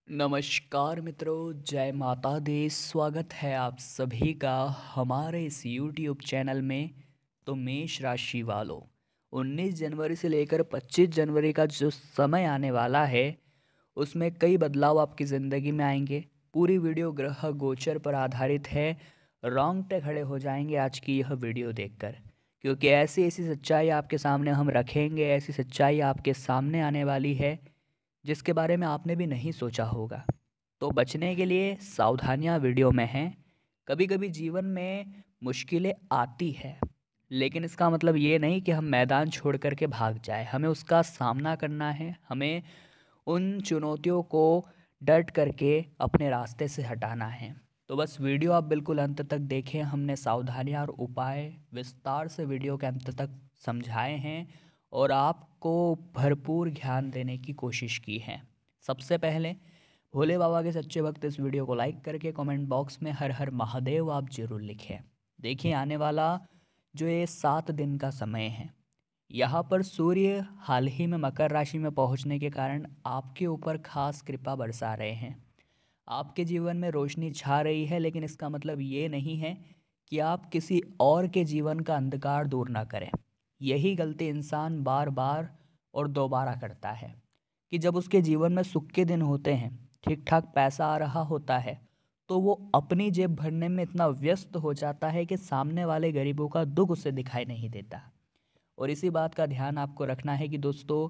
नमस्कार मित्रों, जय माता दी। स्वागत है आप सभी का हमारे इस YouTube चैनल में। तो मेष राशि वालों, 19 जनवरी से लेकर 25 जनवरी का जो समय आने वाला है उसमें कई बदलाव आपकी ज़िंदगी में आएंगे। पूरी वीडियो ग्रह गोचर पर आधारित है। रोंगटे खड़े हो जाएंगे आज की यह वीडियो देखकर, क्योंकि ऐसी ऐसी सच्चाई आपके सामने हम रखेंगे। ऐसी सच्चाई आपके सामने आने वाली है जिसके बारे में आपने भी नहीं सोचा होगा। तो बचने के लिए सावधानियां वीडियो में हैं। कभी कभी जीवन में मुश्किलें आती है, लेकिन इसका मतलब ये नहीं कि हम मैदान छोड़ कर के भाग जाए। हमें उसका सामना करना है। हमें उन चुनौतियों को डट करके अपने रास्ते से हटाना है। तो बस वीडियो आप बिल्कुल अंत तक देखें। हमने सावधानियां और उपाय विस्तार से वीडियो के अंत तक समझाए हैं और आपको भरपूर ज्ञान देने की कोशिश की है। सबसे पहले भोले बाबा के सच्चे भक्त इस वीडियो को लाइक करके कमेंट बॉक्स में हर हर महादेव आप जरूर लिखें। देखिए, आने वाला जो ये 7 दिन का समय है, यहाँ पर सूर्य हाल ही में मकर राशि में पहुँचने के कारण आपके ऊपर खास कृपा बरसा रहे हैं। आपके जीवन में रोशनी छा रही है, लेकिन इसका मतलब ये नहीं है कि आप किसी और के जीवन का अंधकार दूर ना करें। यही गलती इंसान बार बार और दोबारा करता है कि जब उसके जीवन में सुख के दिन होते हैं, ठीक ठाक पैसा आ रहा होता है, तो वो अपनी जेब भरने में इतना व्यस्त हो जाता है कि सामने वाले गरीबों का दुख उसे दिखाई नहीं देता। और इसी बात का ध्यान आपको रखना है कि दोस्तों,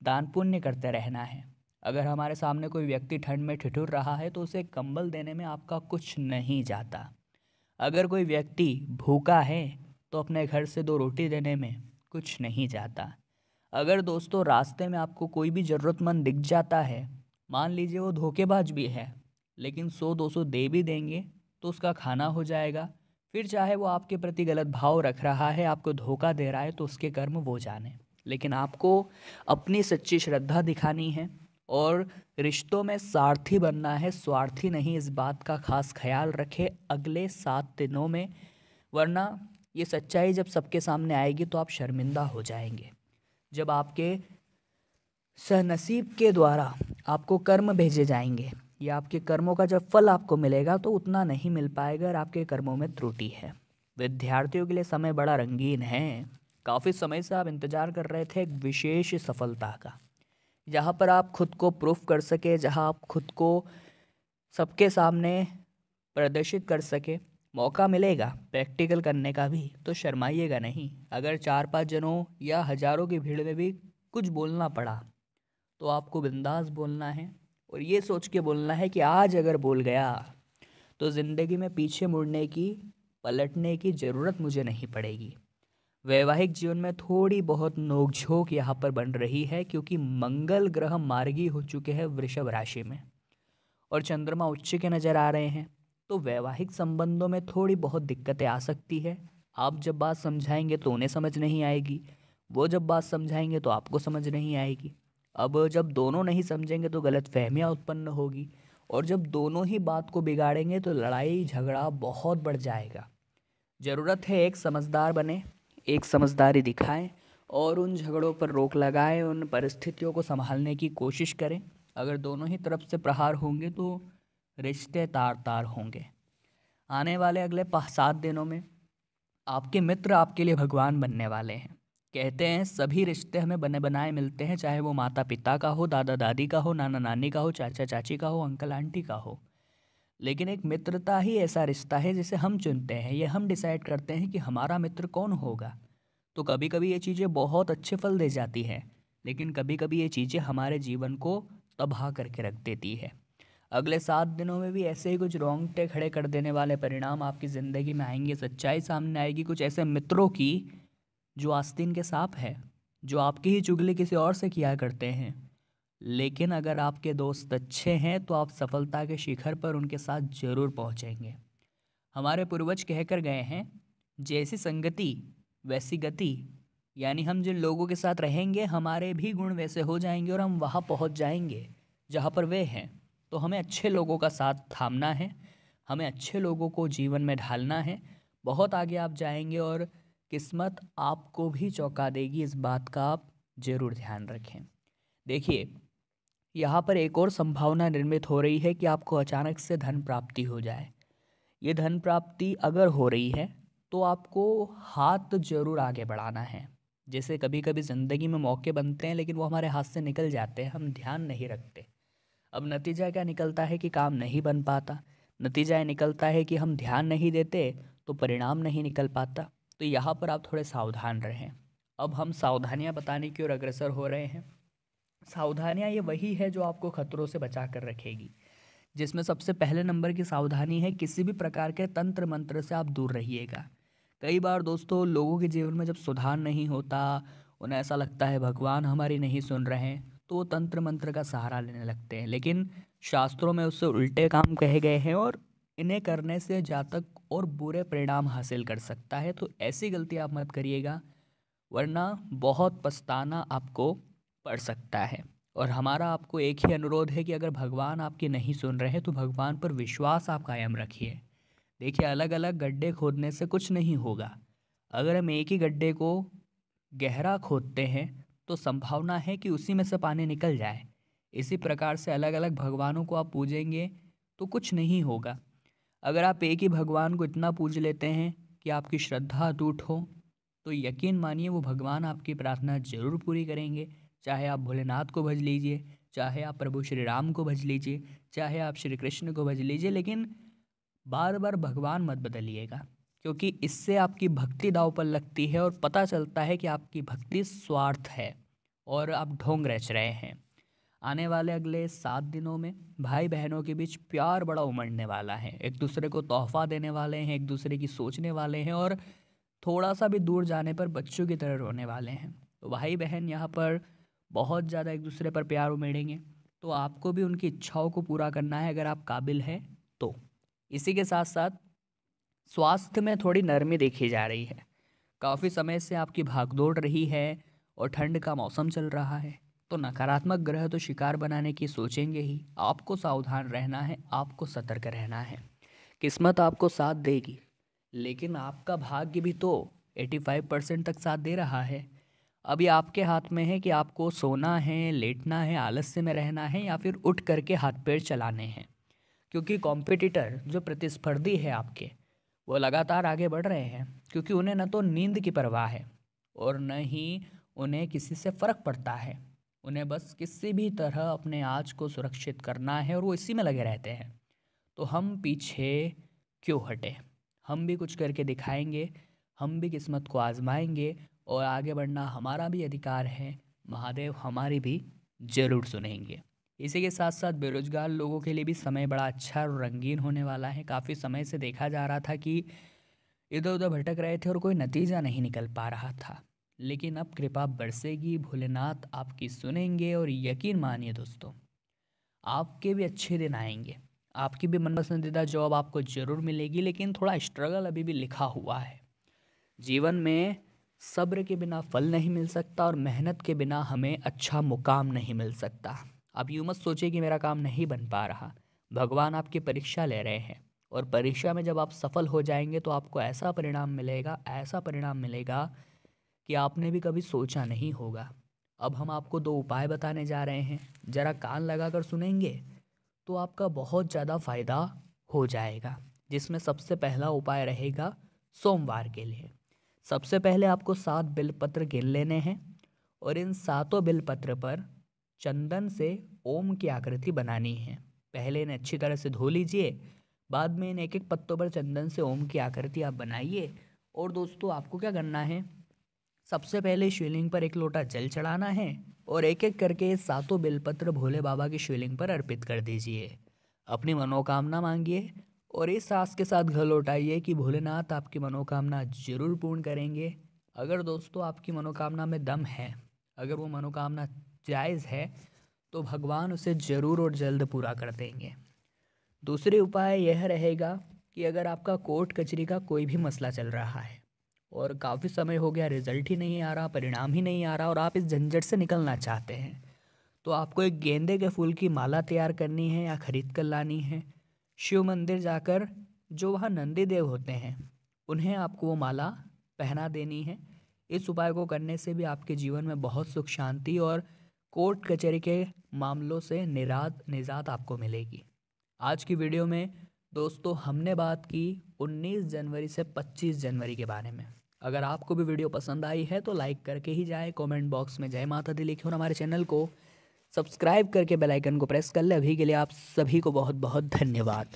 दान पुण्य करते रहना है। अगर हमारे सामने कोई व्यक्ति ठंड में ठिठुर रहा है तो उसे कंबल देने में आपका कुछ नहीं जाता। अगर कोई व्यक्ति भूखा है तो अपने घर से 2 रोटी देने में कुछ नहीं जाता। अगर दोस्तों रास्ते में आपको कोई भी ज़रूरतमंद दिख जाता है, मान लीजिए वो धोखेबाज भी है, लेकिन 100-200 दे भी देंगे तो उसका खाना हो जाएगा। फिर चाहे वो आपके प्रति गलत भाव रख रहा है, आपको धोखा दे रहा है, तो उसके कर्म वो जाने। लेकिन आपको अपनी सच्ची श्रद्धा दिखानी है और रिश्तों में सारथी बनना है, स्वार्थी नहीं। इस बात का खास ख्याल रखें अगले 7 दिनों में, वरना ये सच्चाई जब सबके सामने आएगी तो आप शर्मिंदा हो जाएंगे। जब आपके सहनसीब के द्वारा आपको कर्म भेजे जाएंगे या आपके कर्मों का जब फल आपको मिलेगा तो उतना नहीं मिल पाएगा और आपके कर्मों में त्रुटि है। विद्यार्थियों के लिए समय बड़ा रंगीन है। काफ़ी समय से आप इंतजार कर रहे थे एक विशेष सफलता का, जहाँ पर आप खुद को प्रूफ कर सके, जहाँ आप खुद को सबके सामने प्रदर्शित कर सके। मौका मिलेगा प्रैक्टिकल करने का भी, तो शर्माइएगा नहीं। अगर 4-5 जनों या हजारों की भीड़ में भी कुछ बोलना पड़ा तो आपको बिंदास बोलना है और ये सोच के बोलना है कि आज अगर बोल गया तो ज़िंदगी में पीछे मुड़ने की, पलटने की ज़रूरत मुझे नहीं पड़ेगी। वैवाहिक जीवन में थोड़ी बहुत नोकझोंक यहाँ पर बन रही है, क्योंकि मंगल ग्रह मार्गी हो चुके हैं वृषभ राशि में और चंद्रमा उच्च के नज़र आ रहे हैं। तो वैवाहिक संबंधों में थोड़ी बहुत दिक्कतें आ सकती है। आप जब बात समझाएंगे तो उन्हें समझ नहीं आएगी, वो जब बात समझाएंगे तो आपको समझ नहीं आएगी। अब जब दोनों नहीं समझेंगे तो गलतफहमियां उत्पन्न होगी, और जब दोनों ही बात को बिगाड़ेंगे तो लड़ाई झगड़ा बहुत बढ़ जाएगा। ज़रूरत है एक समझदार बने, एक समझदारी दिखाएं और उन झगड़ों पर रोक लगाएं, उन परिस्थितियों को संभालने की कोशिश करें। अगर दोनों ही तरफ से प्रहार होंगे तो रिश्ते तार तार होंगे। आने वाले अगले 7 दिनों में आपके मित्र आपके लिए भगवान बनने वाले हैं। कहते हैं सभी रिश्ते हमें बने बनाए मिलते हैं, चाहे वो माता पिता का हो, दादा दादी का हो, नाना नानी का हो, चाचा चाची का हो, अंकल आंटी का हो। लेकिन एक मित्रता ही ऐसा रिश्ता है जिसे हम चुनते हैं। ये हम डिसाइड करते हैं कि हमारा मित्र कौन होगा। तो कभी कभी ये चीज़ें बहुत अच्छे फल दे जाती हैं, लेकिन कभी कभी ये चीज़ें हमारे जीवन को तबाह करके रख देती है। अगले 7 दिनों में भी ऐसे ही कुछ रोंगटे खड़े कर देने वाले परिणाम आपकी ज़िंदगी में आएंगे। सच्चाई सामने आएगी कुछ ऐसे मित्रों की जो आस्तीन के सांप है, जो आपकी ही चुगली किसी और से किया करते हैं। लेकिन अगर आपके दोस्त अच्छे हैं तो आप सफलता के शिखर पर उनके साथ जरूर पहुंचेंगे। हमारे पूर्वज कहकर गए हैं, जैसी संगति वैसी गति। यानी हम जिन लोगों के साथ रहेंगे हमारे भी गुण वैसे हो जाएंगे और हम वहाँ पहुँच जाएंगे जहाँ पर वे हैं। तो हमें अच्छे लोगों का साथ थामना है, हमें अच्छे लोगों को जीवन में ढालना है। बहुत आगे आप जाएंगे और किस्मत आपको भी चौंका देगी। इस बात का आप ज़रूर ध्यान रखें। देखिए, यहाँ पर एक और संभावना निर्मित हो रही है कि आपको अचानक से धन प्राप्ति हो जाए। ये धन प्राप्ति अगर हो रही है तो आपको हाथ ज़रूर आगे बढ़ाना है। जैसे कभी कभी ज़िंदगी में मौके बनते हैं लेकिन वो हमारे हाथ से निकल जाते हैं, हम ध्यान नहीं रखते। अब नतीजा क्या निकलता है कि काम नहीं बन पाता। नतीजा ये निकलता है कि हम ध्यान नहीं देते तो परिणाम नहीं निकल पाता। तो यहाँ पर आप थोड़े सावधान रहें। अब हम सावधानियाँ बताने की ओर अग्रसर हो रहे हैं। सावधानियाँ ये वही है जो आपको खतरों से बचा कर रखेगी। जिसमें सबसे पहले नंबर की सावधानी है, किसी भी प्रकार के तंत्र मंत्र से आप दूर रहिएगा। कई बार दोस्तों लोगों के जीवन में जब सुधार नहीं होता, उन्हें ऐसा लगता है भगवान हमारी नहीं सुन रहे हैं, तो वो तंत्र मंत्र का सहारा लेने लगते हैं। लेकिन शास्त्रों में उससे उल्टे काम कहे गए हैं और इन्हें करने से जातक और बुरे परिणाम हासिल कर सकता है। तो ऐसी गलती आप मत करिएगा, वरना बहुत पछताना आपको पड़ सकता है। और हमारा आपको एक ही अनुरोध है कि अगर भगवान आपकी नहीं सुन रहे तो भगवान पर विश्वास आप कायम रखिए। देखिए, अलग अलग गड्ढे खोदने से कुछ नहीं होगा। अगर हम एक ही गड्ढे को गहरा खोदते हैं तो संभावना है कि उसी में से पानी निकल जाए। इसी प्रकार से अलग अलग भगवानों को आप पूजेंगे तो कुछ नहीं होगा। अगर आप एक ही भगवान को इतना पूज लेते हैं कि आपकी श्रद्धा अटूट हो, तो यकीन मानिए वो भगवान आपकी प्रार्थना जरूर पूरी करेंगे। चाहे आप भोलेनाथ को भज लीजिए, चाहे आप प्रभु श्री राम को भज लीजिए, चाहे आप श्री कृष्ण को भज लीजिए, लेकिन बार बार भगवान मत बदलिएगा। क्योंकि इससे आपकी भक्ति दांव पर लगती है और पता चलता है कि आपकी भक्ति स्वार्थ है और आप ढोंग रच रहे हैं। आने वाले अगले 7 दिनों में भाई बहनों के बीच प्यार बड़ा उमड़ने वाला है। एक दूसरे को तोहफा देने वाले हैं, एक दूसरे की सोचने वाले हैं और थोड़ा सा भी दूर जाने पर बच्चों की तरह रोने वाले हैं। तो भाई बहन यहाँ पर बहुत ज़्यादा एक दूसरे पर प्यार उमेड़ेंगे। तो आपको भी उनकी इच्छाओं को पूरा करना है अगर आप काबिल हैं तो। इसी के साथ साथ स्वास्थ्य में थोड़ी नरमी देखी जा रही है। काफ़ी समय से आपकी भागदौड़ रही है और ठंड का मौसम चल रहा है, तो नकारात्मक ग्रह तो शिकार बनाने की सोचेंगे ही। आपको सावधान रहना है, आपको सतर्क रहना है। किस्मत आपको साथ देगी, लेकिन आपका भाग्य भी तो 85% तक साथ दे रहा है। अभी आपके हाथ में है कि आपको सोना है, लेटना है, आलस्य में रहना है या फिर उठ करके हाथ पैर चलाने हैं। क्योंकि कॉम्पिटिटर जो प्रतिस्पर्धी है आपके, वो लगातार आगे बढ़ रहे हैं। क्योंकि उन्हें न तो नींद की परवाह है और न ही उन्हें किसी से फ़र्क पड़ता है। उन्हें बस किसी भी तरह अपने आज को सुरक्षित करना है और वो इसी में लगे रहते हैं। तो हम पीछे क्यों हटे? हम भी कुछ करके दिखाएंगे, हम भी किस्मत को आजमाएंगे और आगे बढ़ना हमारा भी अधिकार है। महादेव हमारी भी ज़रूर सुनेंगे। इसी के साथ साथ बेरोजगार लोगों के लिए भी समय बड़ा अच्छा और रंगीन होने वाला है। काफ़ी समय से देखा जा रहा था कि इधर उधर भटक रहे थे और कोई नतीजा नहीं निकल पा रहा था। लेकिन अब कृपा बरसेगी, भोलेनाथ आपकी सुनेंगे और यकीन मानिए दोस्तों, आपके भी अच्छे दिन आएंगे। आपकी भी मन पसंदीदा जॉब आपको ज़रूर मिलेगी, लेकिन थोड़ा स्ट्रगल अभी भी लिखा हुआ है। जीवन में सब्र के बिना फल नहीं मिल सकता और मेहनत के बिना हमें अच्छा मुकाम नहीं मिल सकता। आप यूँ मत सोचिए कि मेरा काम नहीं बन पा रहा। भगवान आपकी परीक्षा ले रहे हैं और परीक्षा में जब आप सफल हो जाएंगे तो आपको ऐसा परिणाम मिलेगा, ऐसा परिणाम मिलेगा कि आपने भी कभी सोचा नहीं होगा। अब हम आपको 2 उपाय बताने जा रहे हैं, ज़रा कान लगाकर सुनेंगे तो आपका बहुत ज़्यादा फायदा हो जाएगा। जिसमें सबसे पहला उपाय रहेगा सोमवार के लिए। सबसे पहले आपको 7 बिलपत्र गिन लेने हैं और इन सातों बिलपत्र पर चंदन से ओम की आकृति बनानी है। पहले इन्हें अच्छी तरह से धो लीजिए, बाद में इन एक एक पत्तों पर चंदन से ओम की आकृति आप बनाइए। और दोस्तों आपको क्या करना है, सबसे पहले शिवलिंग पर 1 लोटा जल चढ़ाना है और एक एक करके ये सातों बिलपत्र भोले बाबा की शिवलिंग पर अर्पित कर दीजिए। अपनी मनोकामना मांगिए और इस आस के साथ घर लौटाइए कि भोलेनाथ आपकी मनोकामना जरूर पूर्ण करेंगे। अगर दोस्तों आपकी मनोकामना में दम है, अगर वो मनोकामना जायज़ है, तो भगवान उसे ज़रूर और जल्द पूरा कर देंगे। दूसरे उपाय यह रहेगा कि अगर आपका कोर्ट कचहरी का कोई भी मसला चल रहा है और काफ़ी समय हो गया, रिजल्ट ही नहीं आ रहा, परिणाम ही नहीं आ रहा और आप इस झंझट से निकलना चाहते हैं, तो आपको एक गेंदे के फूल की माला तैयार करनी है या खरीद कर लानी है। शिव मंदिर जाकर जो वहाँ नंदी देव होते हैं, उन्हें आपको वो माला पहना देनी है। इस उपाय को करने से भी आपके जीवन में बहुत सुख शांति और कोर्ट कचहरी के मामलों से निजात आपको मिलेगी। आज की वीडियो में दोस्तों हमने बात की 19 जनवरी से 25 जनवरी के बारे में। अगर आपको भी वीडियो पसंद आई है तो लाइक करके ही जाए, कमेंट बॉक्स में जय माता दी लिखे और हमारे चैनल को सब्सक्राइब करके बेल आइकन को प्रेस कर ले। अभी के लिए आप सभी को बहुत बहुत धन्यवाद।